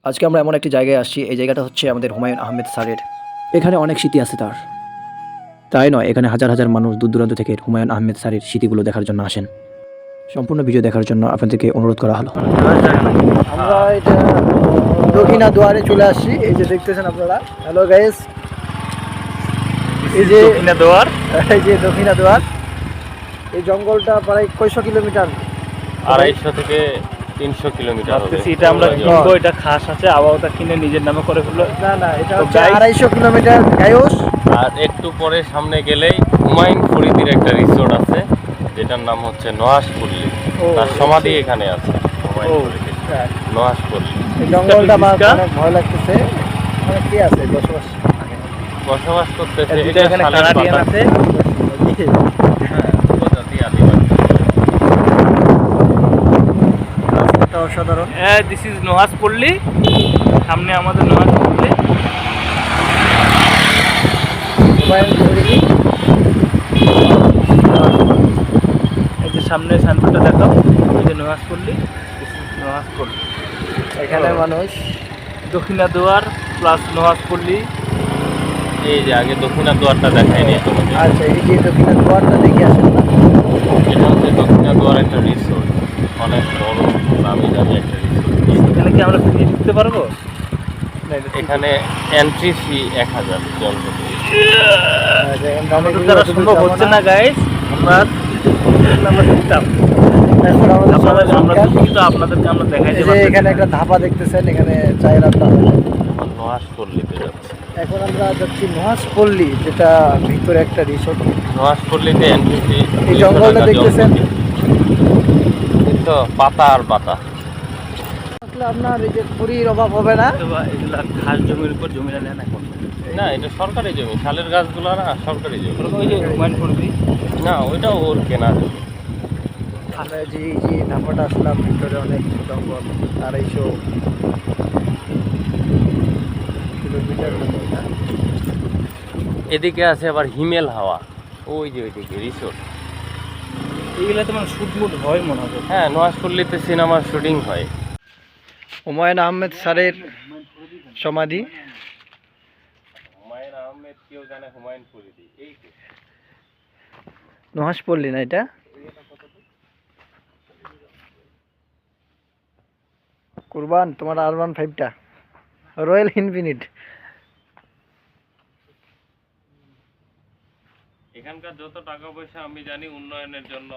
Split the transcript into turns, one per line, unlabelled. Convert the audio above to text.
আজকে আমরা এমন একটি জায়গায় আসছি, এই জায়গাটা হচ্ছে আমাদের হুমায়ুন আহমেদ স্যারের। এখানে অনেক স্মৃতি আছে তার। তাই নয়, এখানে হাজার হাজার মানুষ দূর দূরান্ত থেকে হুমায়ুন আহমেদ স্যারের স্মৃতিগুলো দেখার জন্য আসেন। সম্পূর্ণ ভিডিও দেখার জন্য আপনাদেরকে অনুরোধ করা হলো। আমরা এটা দক্ষিণা দুয়ারে চলে আসছি, এই যে দেখতেছেন আপনারা। হ্যালো গাইস, এই যে
দক্ষিণা দুয়ার,
এই যে দক্ষিণা দুয়ার। এই জঙ্গলটা প্রায় কয়শো কিলোমিটার,
250 থেকে 300 কিলোমিটার হবে।
এটা আমরা কিনবো, এটা খাস আছে, আবহাওয়াটা কিনে নিজের নামে করে ফেললো।
না এটা
তো
হচ্ছে
guys,
250 কিলোমিটার গায়স।
আর একটু পরে সামনে গেলেই হুমায়ুন ফরিদির একটা রিসোর্ট আছে, যেটার নাম হচ্ছে নহাশপল্লী।
ও,
তার সমাধি এখানে আছে, হুমায়ুন
ও,
ফরিদির নহাশপল্লী।
এই জঙ্গলটা আমার অনেক ভয় লাগতেছে। মানে কি আছে বসবাস?
বসবাস করতেছে
দুটো এখানে কানাডিয়ান আছে।
প্রজাতি আদিবাসী।
রাস্তাটা অসাধারণ।
দিস ইজ নহাশপল্লী, সামনে আমাদের নহাশপল্লী।
হুমায়ুন ফরিদি।
এই যে সামনে সাইনবোর্ডটা দেখাও, এই যে নহাশপল্লী, দিস ইজ নহাশপল্লী।
এখানে মানুষ
দক্ষিণা দুয়ার প্লাস নহাশপল্লী।
এই যে আগে দক্ষিণা দুয়ারটা দেখায়নি তোমাদের।
আচ্ছা, এই যে দক্ষিণা দুয়ারটা দেখে আসেন না?
এটা হচ্ছে দক্ষিণা দুয়ার একটা রিসোর্ট, অনেক বড় নামি দামি একটা রিসোর্ট।
এখানে কি আমরা ফ্রি ঢুকতে পারবো?
এখানে এন্ট্রি ফি 1000 জন প্রতি।
আমাদের দ্বারা সম্ভব হচ্ছে না গাইস, আমরা ঢুকতাম।
এখন আমাদের
আমরা
সরকার।
ঢুকি তো আপনাদেরকে আমরা দেখাই
এই যে এখানে একটা ধাবা দেখতেছেন, এখানে চায়ের রান্না হয়।
এখন নহাশপল্লীতে যাচ্ছে।
এখন আমরা যাচ্ছি মহাশপল্লী, যেটা ভিতরে একটা রিসোর্ট।
নহাশপল্লীতে entry fee.
এই জঙ্গলটা দেখতেছেন?
তো পাতা আর পাতা।
আসলে আপনার এই যে খড়ির অভাব হবে না।
এগুলা খাস জমির উপর জমিটা নেন এখন।
না, এটা সরকারি জমি, শালের গাছগুলো না সরকারি জমি।
ওই যে হুমায়ুন ফরিদি।
না, ওইটা ওর কেনা জমি।
আমরা যে ধাবাটা আসলাম, ভিতরে অনেক জঙ্গল, 250 কিলোমিটার মতো না?
এদিকে আছে আবার হিমেল হাওয়া, ওই যে ওইদিকে রিসোর্ট।
এইগুলা তো মানে শুটমুট হয় মনে হয়।
হ্যাঁ, নহাশপল্লীতে সিনেমার শুটিং হয়।
হুমায়ুন আহমেদ স্যারের সমাধি।
হুমায়ুন আহমেদ, কেউ জানে হুমায়ুন ফরিদি? এই তো।
নহাশপল্লী না এটা? কুরবান, তোমার R15টা রয়্যাল ইনফিনিট।
এখানকার যত টাকা পয়সা আমি জানি উন্নয়নের জন্য